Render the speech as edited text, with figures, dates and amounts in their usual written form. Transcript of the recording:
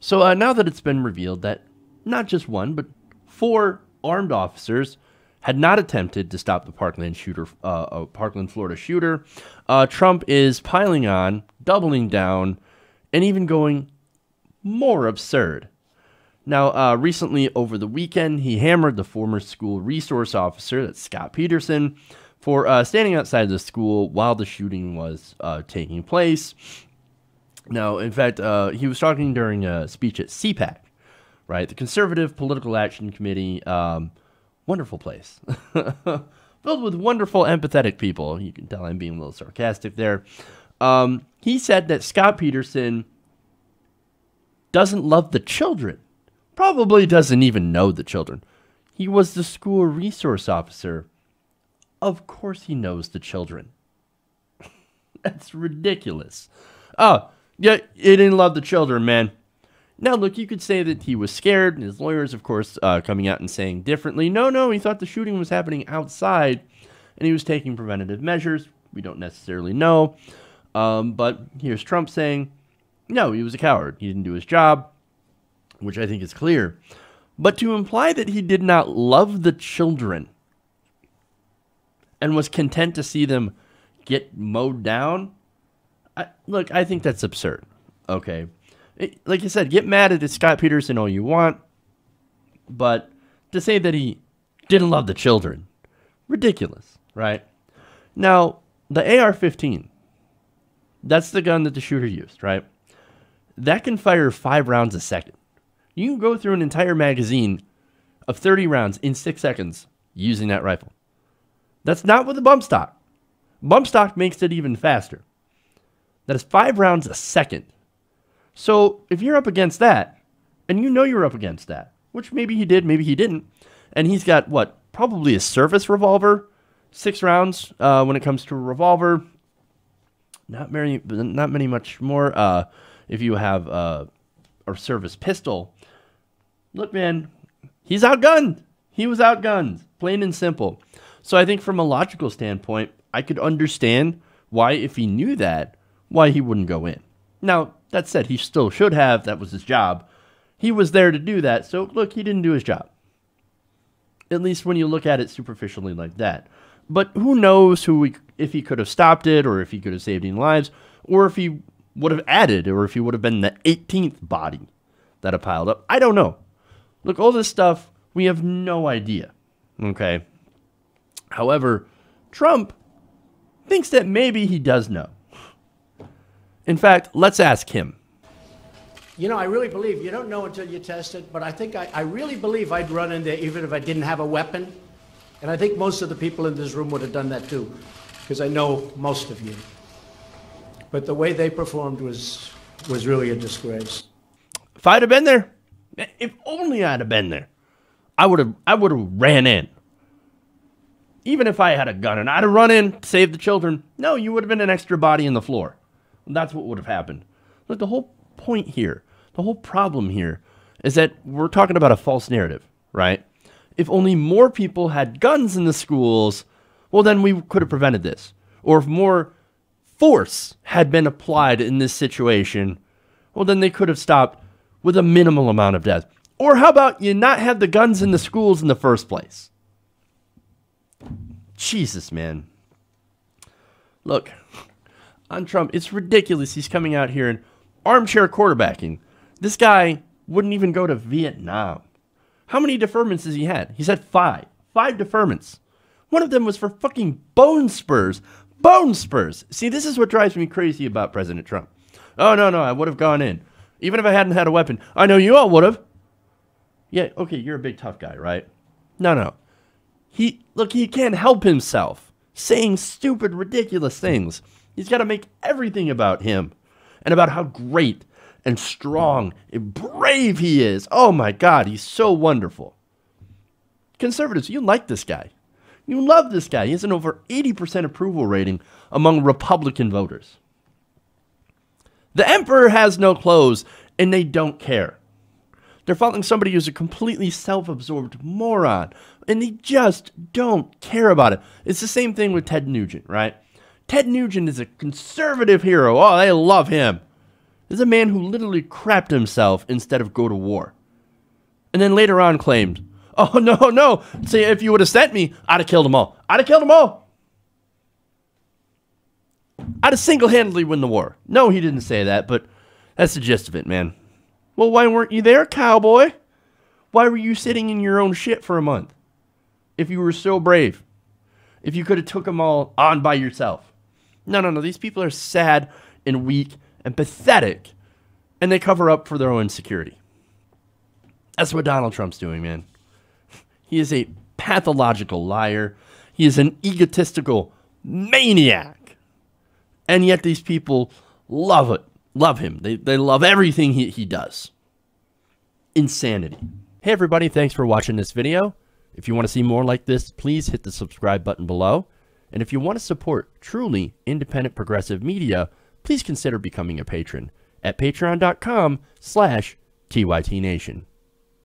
So now that it's been revealed that not just one, but 4 armed officers had not attempted to stop the Parkland Florida shooter, Trump is piling on, doubling down, and even going more absurd. Now, recently over the weekend, he hammered the former school resource officer, that's Scott Peterson, for standing outside the school while the shooting was taking place. Now, in fact, he was talking during a speech at CPAC, right? The Conservative Political Action Committee, wonderful place. Filled with wonderful, empathetic people. You can tell I'm being a little sarcastic there. He said that Scott Peterson doesn't love the children. Probably doesn't even know the children. He was the school resource officer. Of course he knows the children. That's ridiculous. Oh, yeah, he didn't love the children, man. Now, look, you could say that he was scared, and his lawyers, of course, coming out and saying differently. No, he thought the shooting was happening outside, and he was taking preventative measures. We don't necessarily know. But here's Trump saying, no, he was a coward. He didn't do his job, which I think is clear. But to imply that he did not love the children and was content to see them get mowed down, look, I think that's absurd, okay? Like I said, get mad at Scott Peterson all you want, but to say that he didn't love the children, ridiculous, right? Now, the AR-15, that's the gun that the shooter used, right? That can fire 5 rounds a second. You can go through an entire magazine of 30 rounds in 6 seconds using that rifle. That's not with the bump stock. Bump stock makes it even faster. That is 5 rounds a second. So if you're up against that, and you know you're up against that, which maybe he did, maybe he didn't, and he's got, what, probably a service revolver, 6 rounds when it comes to a revolver, not many much more if you have a service pistol. Look, man, he's outgunned. He was outgunned, plain and simple. So I think from a logical standpoint, I could understand why, if he knew that, why he wouldn't go in. Now, that said, he still should have. That was his job. He was there to do that. So, look, he didn't do his job. At least when you look at it superficially like that. But who knows if he could have stopped it, or if he could have saved any lives, or if he would have added, or if he would have been the 18th body that had piled up. I don't know. Look, all this stuff, we have no idea. Okay? However, Trump thinks that maybe he does know. In fact, let's ask him. You know, I really believe, you don't know until you test it, but I think I really believe I'd run in there even if I didn't have a weapon. And I think most of the people in this room would have done that too, because I know most of you. But the way they performed was really a disgrace. If I'd have been there, if only I'd have been there, I would have ran in. Even if I had a gun and I'd have run in, saved the children, no, you would have been an extra body in the floor. That's what would have happened. Look, the whole point here, the whole problem here, is that we're talking about a false narrative, right? If only more people had guns in the schools, well, then we could have prevented this. Or if more force had been applied in this situation, well, then they could have stopped with a minimal amount of death. Or how about you not have the guns in the schools in the first place? Jesus, man. Look, on Trump, it's ridiculous. He's coming out here and armchair quarterbacking. This guy wouldn't even go to Vietnam. How many deferments has he had? He's had 5. 5 deferments. One of them was for fucking bone spurs. Bone spurs. See, this is what drives me crazy about President Trump. Oh, no, I would have gone in. Even if I hadn't had a weapon. I know you all would have. Yeah, okay, you're a big tough guy, right? No. He can't help himself saying stupid, ridiculous things. He's got to make everything about him and about how great and strong and brave he is. Oh, my God, he's so wonderful. Conservatives, you like this guy. You love this guy. He has an over 80% approval rating among Republican voters. The emperor has no clothes, and they don't care. They're following somebody who's a completely self-absorbed moron, and they just don't care about it. It's the same thing with Ted Nugent, right? Ted Nugent is a conservative hero. Oh, they love him. This is a man who literally crapped himself instead of go to war. And then later on claimed, oh, no. Say, if you would have sent me, I'd have killed them all. I'd have single-handedly won the war. No, he didn't say that, but that's the gist of it, man. Well, why weren't you there, cowboy? Why were you sitting in your own shit for a month? If you were so brave. If you could have took them all on by yourself. No. These people are sad and weak and pathetic, and they cover up for their own insecurity. That's what Donald Trump's doing, man. He is a pathological liar. He is an egotistical maniac. And yet these people love it. Love him. They love everything he does. Insanity. Hey, everybody. Thanks for watching this video. If you want to see more like this, please hit the subscribe button below. And if you want to support truly independent progressive media, please consider becoming a patron at patreon.com/TYTNation.